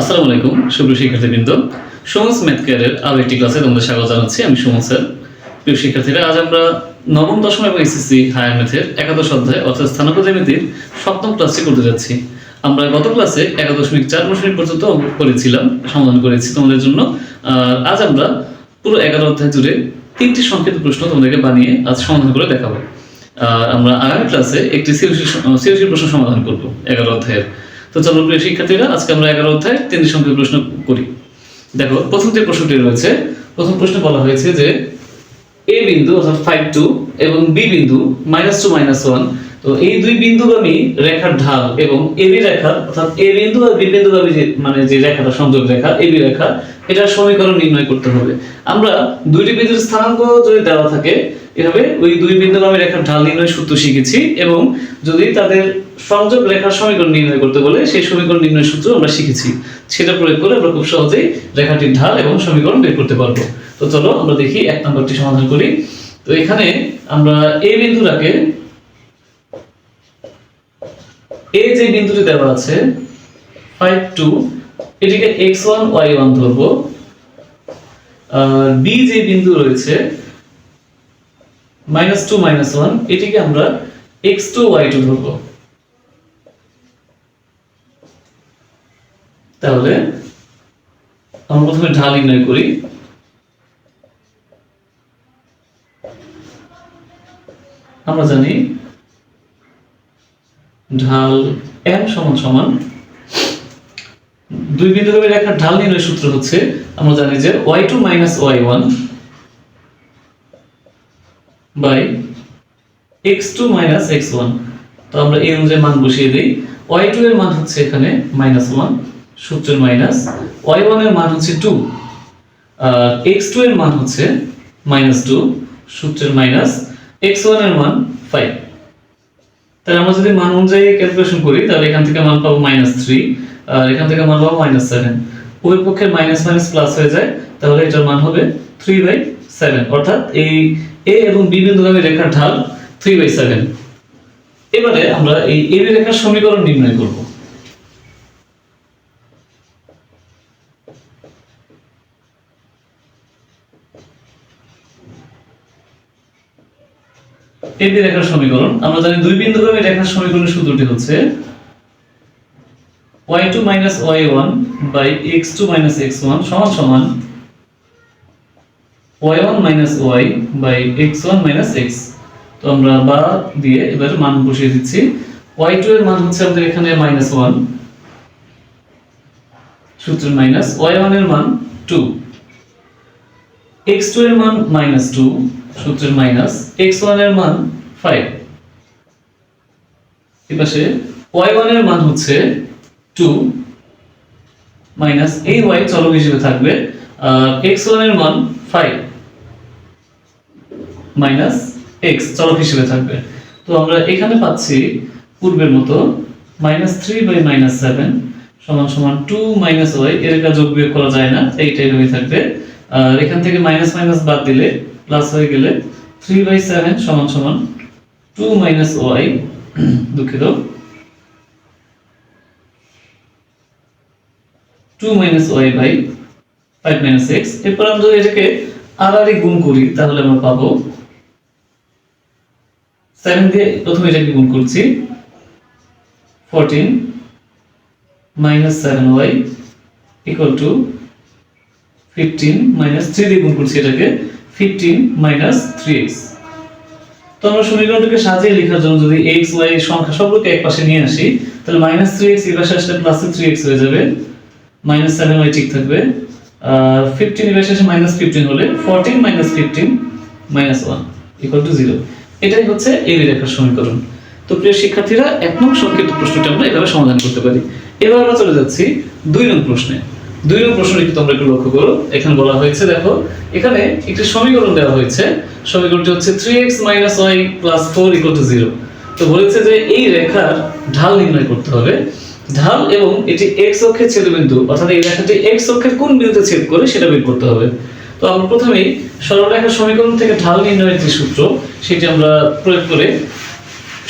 আসসালামু আলাইকুম সুপ্রিয় শিক্ষার্থীবৃন্দ, সমাজ ম্যাথ কেয়ারের আরো একটি ক্লাসে তোমাদের স্বাগত জানাচ্ছি। আমি সুমন স্যার। প্রিয় শিক্ষার্থীরা, আজ আমরা নবম, দশম এবং এসএসসি হায়ার ম্যাথের একাদশ অধ্যায় অর্থাৎ স্থানাঙ্ক জ্যামিতির সপ্তম ক্লাসটি করতে যাচ্ছি। আমরা গত ক্লাসে 11.4 অনুশীলনী পর্যন্ত অঙ্ক করেছিলাম, সমাধান করেছি তোমাদের জন্য। আজ আমরা পুরো 11 অধ্যায় জুড়ে 3টি সংক্ষিপ্ত প্রশ্ন তোমাদেরকে বানিয়ে আজ সমাধান করে দেখাবো। আমরা আগামী ক্লাসে একটি সৃজনশীল প্রশ্ন সমাধান করব 11 অধ্যায়ের। তো চলো প্রিয় শিক্ষার্থীরা, আজকে আমরা 11 অধ্যায় 3টি সংক্ষিপ্ত প্রশ্ন করি। দেখো, প্রথম যে প্রশ্নটি রয়েছে, প্রথম প্রশ্নে বলা হয়েছে যে এ বিন্দু অর্থাৎ 5 2 এবং বি বিন্দু -2 -1, তো এই দুই বিন্দুগামী রেখার ঢাল এবং এবি রেখা অর্থাৎ এ বিন্দু আর বি বিন্দুগামী যে রেখাটা সংযোগ রেখা এবি রেখা, এটার সমীকরণ নির্ণয় করতে হবে। আমরা দুইটি বিন্দুর স্থানাঙ্ক যদি দেওয়া থাকে, এভাবে ওই দুই বিন্দুগামী রেখার ঢাল নির্ণয় সূত্র শিখেছি, এবং যদি তাদের সংযোগ রেখার সমীকরণ নির্ণয় করতে বলে সেই সমীকরণ নির্ণয় সূত্র আমরা শিখেছি। সেটা প্রয়োগ করে আমরা খুব সহজেই রেখাটির ঢাল এবং সমীকরণ বের করতে পারবো। তো চলো আমরা দেখি 1 নম্বরটি সমাধান করি। তো এখানে আমরা এ বিন্দুটাকে, এ যে বিন্দুটি দেওয়া আছে 5 2, এটিকে x1 y1 ধরবো। আর বি যে বিন্দু রয়েছে -2 -1, এটিকে আমরা x2 y2 ধরবো। তাহলে আমরা প্রথমে ঢাল নির্ণয় করি। আমরা জানি ঢাল m সমান সমান দুই বিন্দুগামী রেখার ঢাল নির্ণয় সূত্র হচ্ছে, আমরা জানি যে y2 y1 by x2 x1। তো আমরা এই অনুযায়ী মান বসিয়ে দেই। y2 এর মান হচ্ছে এখানে -1 সূত্রের মাইনাস, y1 এর মান হচ্ছে 2, আর x2 এর মান হচ্ছে -2 সূত্রের মাইনাস, x1 এর মান 5। তাহলে আমরা যদি মান অনুযায়ী ক্যালকুলেশন করি, তাহলে এখান থেকে মান পাবো -3, আর এখান থেকে মান পাবো -7। উভয় পক্ষের মাইনাস মাইনাস প্লাস হয়ে যায়, তাহলে এটার মান হবে 3/7, অর্থাৎ এই এ এবং বি বিন্দুগামী রেখার ঢাল 3/7। এবারে আমরা এই এবি রেখার সমীকরণ নির্ণয় করব। এবি রেখার সমীকরণ আমরা জানি, দুই বিন্দুগামী রেখার সমীকরণের সূত্রটি হচ্ছে y2 y1 by x2 x1 সমান সমান y1 y by x1 x। তো আমরা বা দিয়ে এবার মান বসিয়ে দিচ্ছি। y2 এর মান হচ্ছে আমাদের এখানে -1 সূত্রের মাইনাস, y1 এর মান 2, x2 এর মান -2 সূত্রের মাইনাস, x1 এর মান 5। এপাশে y1 এর মান হচ্ছে 2 মাইনাস এই y চলক হিসেবে থাকবে, আর x1 এর মান 5 মাইনাস x চলক হিসেবে থাকবে। তো আমরা এখানে পাচ্ছি পূর্বের মতো -3/-7 সমান সমান 2 y, এর কাজ যোগ বিয়োগ করা যায় না, এইটাই ভাবে থাকবে। আর এখান থেকে মাইনাস মাইনাস বাদ দিলে প্লাস হয়ে গেলে 3/7 সমান সমান 2 y, দুঃখিত 2 y বাই 5 x। এরপর আমরা যদি এটাকে আর গুণ করি, তাহলে আমরা পাবো 7 দিয়ে প্রথমে এটাকে গুণ করছি, 14 7y ইকুয়াল টু 15 3 দিয়ে গুণ করছি এটাকে 15 3x। তো আমরা সমীকরণটাকে সাজিয়ে লেখার জন্য যদি x y সংখ্যা সবগুলোকে এক পাশে নিয়ে আসি, তাহলে -3x এই পাশে আসলে +3x হয়ে যাবে, -7y ঠিক থাকবে, আর 15 এর পাশে -15 হলে 14 15 -1 ইকুয়াল টু 0। এটাই হচ্ছে এবি রেখার সমীকরণ। তো প্রিয় শিক্ষার্থীরা, 1 নং সংক্ষিপ্ত প্রশ্নটি আমরা এভাবে সমাধান করতে পারি। এবার আমরা চলে যাচ্ছি 2 নং প্রশ্নে। 2 নং প্রশ্নটি তোমরা একটু লক্ষ্য করো। এখানে বলা হয়েছে, দেখো এখানে একটি সমীকরণ দেওয়া হয়েছে, সমীকরণটি হচ্ছে 3x y + 4 = 0। তো বলেছে যে এই রেখার ঢাল নির্ণয় করতে হবে। ঢাল এবং এটি x অক্ষের ছেদবিন্দু, অর্থাৎ এই রেখাটি x অক্ষের কোন বিন্দুতে ছেদ করে সেটা বের করতে হবে। তো আমরা প্রথমেই সরলরেখার সমীকরণ থেকে ঢাল নির্ণয়ের যে সূত্র, সেটি আমরা প্রয়োগ করে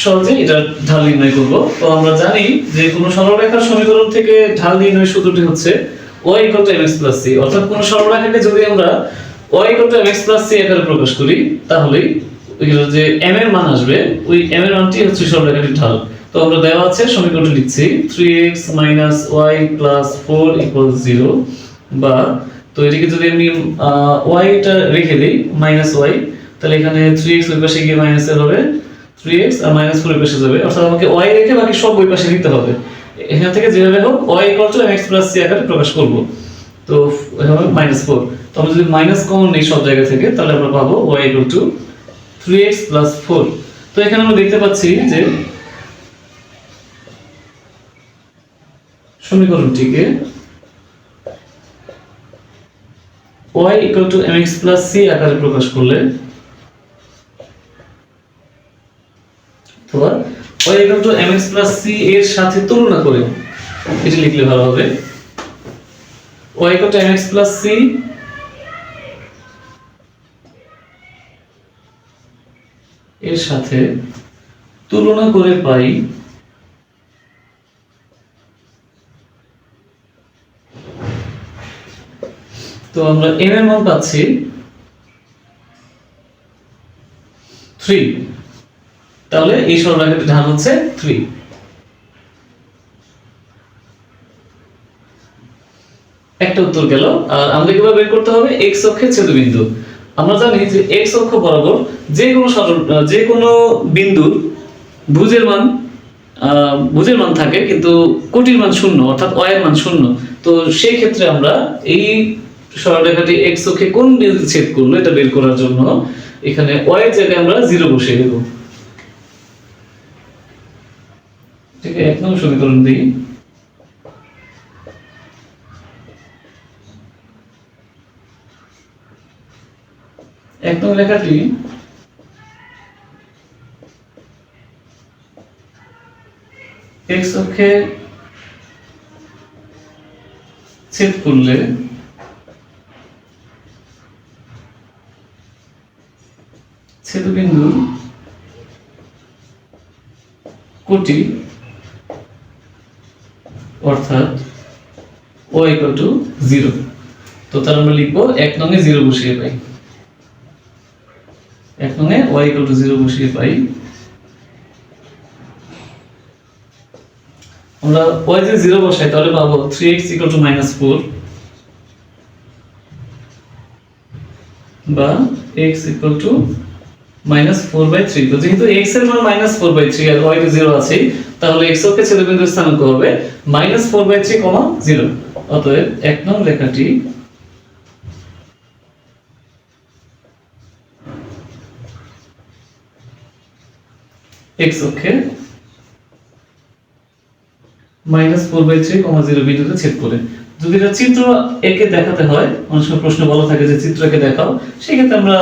সহজে এটা ঢাল নির্ণয় করব। তো আমরা জানি যে কোনো সরলরেখার সমীকরণ থেকে ঢাল নির্ণয়ের সূত্রটি হচ্ছে y = mx + c, অর্থাৎ কোনো সরলরেখাকে যদি আমরা y = mx + c আকারে প্রকাশ করি তাহলে এখানে যে m এর মান আসবে ওই m এর মানটি হচ্ছে সরলরেখাটির ঢাল। তো আমরা দেওয়া আছে সমীকরণটি লিখছি 3x - y + 4 = 0, বা তো এদিকে যদি আমি y টা রেখে দেই -y, তাহলে এখানে 3x ওই পাশে গিয়ে মাইনাস এর হবে, 3x আর -4 ওই পাশে যাবে, অর্থাৎ আমাকে y রেখে বাকি সব ওই পাশে নিতে হবে। এখান থেকে যেভাবে হোক y = mx + c আকারে প্রকাশ করব। তো হবে -4। তো আমরা যদি মাইনাস কমন নেই সব জায়গা থেকে তাহলে আমরা পাবো y = 3x + 4। তো এখানে আমরা দেখতে পাচ্ছি যে সমীকরণটিকে y = mx + c আকারে প্রকাশ করলে অথবা y = mx + c এর সাথে তুলনা করে এটি লিখলে ভালো হবে। y = mx + c এর সাথে তুলনা করে পাই তো আমরা m এর মান পাচ্ছি 3, তাহলে এই সরলরেখাটির ঢাল হচ্ছে 3। একটা উত্তর গেল। আর আমাদের কিভাবে বের করতে হবে x অক্ষের ছেদবিন্দু। আমরা জানি যে x অক্ষ বরাবর যে কোনো বিন্দুর ভুজের মান থাকে কিন্তু কোটির মান 0, অর্থাৎ y এর মান 0। তো সেই ক্ষেত্রে আমরা এই সরলরেখাটি x অক্ষে কোন বিন্দুতে ছেদ করলো এটা বের করার জন্য এখানে y এর জায়গায় আমরা 0 বসিয়ে দেব। ঠিক আছে, 1 নম্বর সমীকরণ দিই। এক নম্বর লেখাটি x অক্ষে ছেদ করলে ছেদবিন্দু কোটি অর্থাৎ y = 0। তো তার আমরা লিখবো 1 নঙে 0 বসিয়ে পাই, 1 নঙে y = 0 বসিয়ে পাই। আমরা y যে 0 বসাই তাহলে পাবো 3x = -4 বা x = -4/3। তো যেহেতু x এর মান -4/3 আর y এর 0 আছে তাহলে x অক্ষে ছেদবিন্দুর স্থানাঙ্ক হবে -4/3, 0। অতএব 1 নং রেখাটি x অক্ষে -4/3, 0 বিন্দুতে ছেদ করে। যদি এটা চিত্র এঁকে দেখাতে হয়, অনেক সময় প্রশ্ন বলা থাকে যে চিত্র এঁকে দেখাও, সেই ক্ষেত্রে আমরা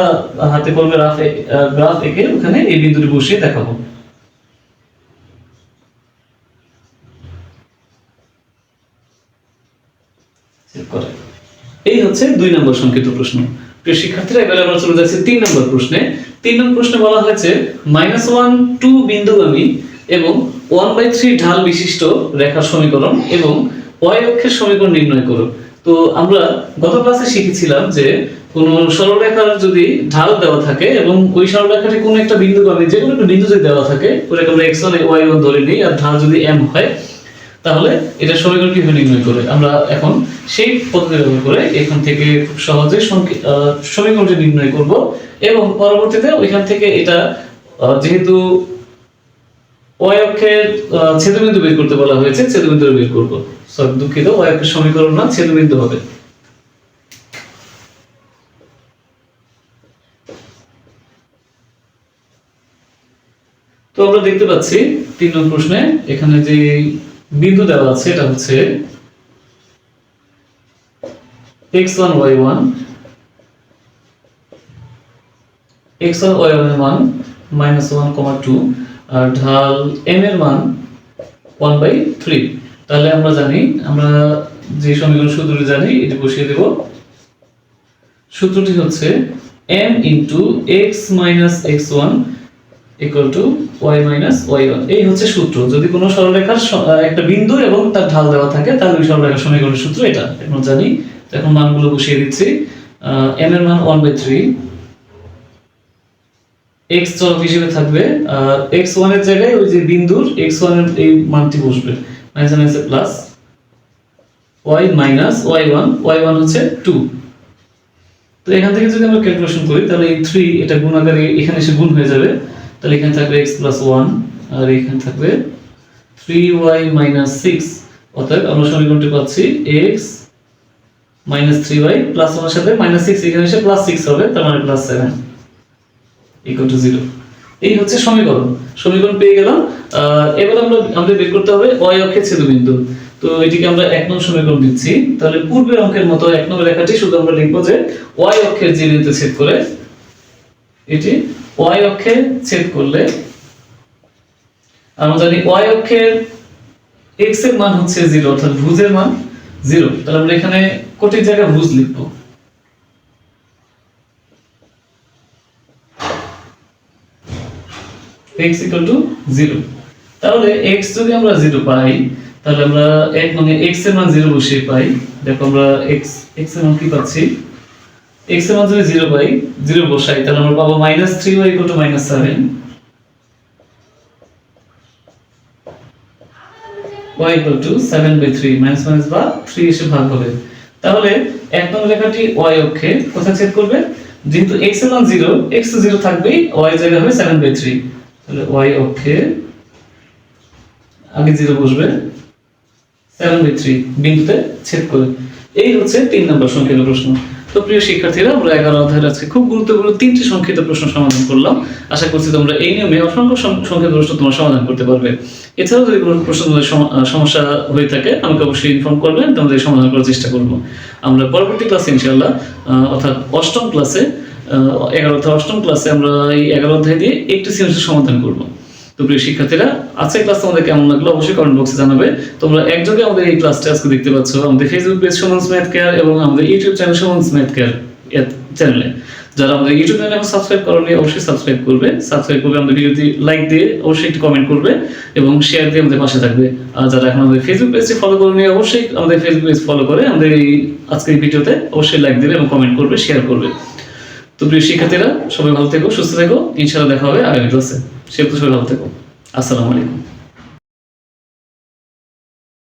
হাতে কলমে গ্রাফ এঁকে ওখানে এই বিন্দুটি বসিয়ে দেখাবো। এই হচ্ছে 2 নম্বর সংক্ষিপ্ত প্রশ্ন। প্রিয় শিক্ষার্থীরা, এবারে আমরা চলে যাচ্ছি 3 নম্বর প্রশ্নে। 3 নম্বর প্রশ্নে বলা হয়েছে -1, 2 বিন্দুগামী এবং 1/3 ঢাল বিশিষ্ট রেখার সমীকরণ এবং y অক্ষের সমীকরণ নির্ণয় করো। তো আমরা গত ক্লাসে শিখেছিলাম যে কোন সরলরেখার যদি ঢাল দেওয়া থাকে এবং ওই সরলরেখাটি কোন একটা বিন্দুগামী, যে কোনো একটা বিন্দু যদি দেওয়া থাকে, ওটাকে আমরা x1 y1 ধরে নিই আর ঢাল যদি m হয়, তাহলে এটা সমীকরণ কিভাবে নির্ণয় করে আমরা এখন সেই পদ্ধতি ব্যবহার করে এখান থেকে খুব সহজে সমীকরণটি নির্ণয় করব এবং পরবর্তীতে ওইখান থেকে এটা যেহেতু y অক্ষের ছেদবিন্দু বের করতে বলা হয়েছে, ছেদবিন্দু বের করব। সরি, দুঃখিত, y অক্ষের সমীকরণ না, ছেদবিন্দু হবে। তো আমরা দেখতে পাচ্ছি 3 নম্বর প্রশ্নে এখানে যে বিন্দু দেওয়া আছে এটা হচ্ছে x1 y1, x1 y1 এর মান -1, 2 আর ঢাল m এর মান 1/3। তাহলে আমরা জানি, আমরা যে সমীকরণ সূত্রটি জানি এটি বসিয়ে দেব। সূত্রটি হচ্ছে m * x - x1 equal to y minus y1। এই হচ্ছে সূত্র। যদি কোনো সরলরেখার একটা বিন্দু এবং তার ঢাল দেওয়া থাকে তাহলে ওই সরলরেখার সমীকরণের সূত্র এটা এখন জানি। তো এখন মানগুলো বসিয়ে দিচ্ছি। m এর মান 1/3, x চলক হিসেবে থাকবে, আর x1 এর জায়গায় ওই যে বিন্দুর x1 এর এই মানটি বসবে, মাইনাস মাইনাসে প্লাস y মাইনাস y1 হচ্ছে 2। তো এখান থেকে যদি আমরা ক্যালকুলেশন করি তাহলে এই 3 এটা গুণ আকারে এখানে এসে গুণ হয়ে যাবে। তাহলে এখানে থাকবে x + 1 আর এখানে থাকবে 3y - 6। অতএব আমরা সমীকরণটি পাচ্ছি x - 3y + 1 এর সাথে -6 এখানে এসে +6 হবে, তার মানে +7 = 0। এই হচ্ছে সমীকরণ পেয়ে গেলাম। এবার আমাদের বের করতে হবে y অক্ষের ছেদবিন্দু। তো এটিকে আমরা 1 নং সমীকরণ দিচ্ছি। তাহলে পূর্বের অঙ্কের মতো 1 নম্বর রেখাটি শুধু আমরা লিখব যে y অক্ষের যে বিন্দুতে ছেদ করে, এটি y অক্ষে ছেদ করলে আমরা জানি y অক্ষের x এর মান হচ্ছে 0, অর্থাৎ ভুজের মান 0। তাহলে আমরা এখানে কোটির জায়গায় ভুজ লিখব। x = 0। তাহলে x যদি আমরা 0 পাই তাহলে আমরা 1 নঙে x এর মান 0 বসিয়ে পাই। দেখো আমরা x এর মান কি পাচ্ছি, x এর মান যদি 0 পাই, 0 বসাই তাহলে আমরা পাবো -3y = -7, y = 7/3, মাইনাস মাইনাস বা 3 এসে ভাগ হবে। তাহলে 1 নং রেখাটি y অক্ষে কোথায় ছেদ করবে? যেহেতু x এর মান 0, x তো 0 থাকবেই, y এর জায়গায় হবে 7/3। তাহলে y অক্ষে আগে 0 বসবে, 7/3 বিন্দুতে ছেদ করে। এই হচ্ছে 3 নম্বর সংখ্যার প্রশ্ন। তো প্রিয় শিক্ষার্থীরা, আমরা 11 অধ্যায়ের আজকে খুব গুরুত্বপূর্ণ 3টি সংক্ষিপ্ত প্রশ্ন সমাধান করলাম। আশা করছি তোমরা এই নিয়মে অসংখ্য সংক্ষিপ্ত প্রশ্ন তোমরা সমাধান করতে পারবে। এছাড়াও যদি কোনো প্রশ্ন তোমাদের সমস্যা হয়ে থাকে আমাকে অবশ্যই ইনফর্ম করবে, তোমাদের সমাধান করার চেষ্টা করব। আমরা পরবর্তী ক্লাসে ইনশাআল্লাহ অর্থাৎ 8ম ক্লাসে 8ম ক্লাসে আমরা এই 11 অধ্যায় দিয়ে একটি সিরিজের সমাধান করব। তো প্রিয় শিক্ষার্থীরা, আজকের ক্লাস তোমাদের কেমন লাগলো অবশ্যই কমেন্ট বক্সে জানাবে। তোমরা একযোগে আমাদের এই ক্লাসটা আজকে দেখতে পাচ্ছ আমাদের ফেসবুক পেজ সুমনস ম্যাথ কেয়ার এবং আমাদের ইউটিউব চ্যানেল সুমনস ম্যাথ কেয়ার চ্যানেলে। যারা আমাদের ইউটিউব চ্যানেলে এখন সাবস্ক্রাইব করোনি অবশ্যই সাবস্ক্রাইব করবে, আমাদের ভিডিওটি লাইক দিয়ে অবশ্যই একটু কমেন্ট করবে এবং শেয়ার দিয়ে আমাদের পাশে থাকবে। আর যারা এখন আমাদের ফেসবুক পেজটি ফলো করোনি অবশ্যই আমাদের ফেসবুক পেজ ফলো করে আমাদের এই আজকের ভিডিওতে অবশ্যই লাইক দেবে এবং কমেন্ট করবে, শেয়ার করবে। তো প্রিয় শিক্ষার্থীরা, সবাই ভালো থেকো, সুস্থ থেকো। ইনশাআল্লাহ দেখা হবে আগামী ক্লাসে। সে তো সবাই ভালো থেকো। আসসালামু আলাইকুম।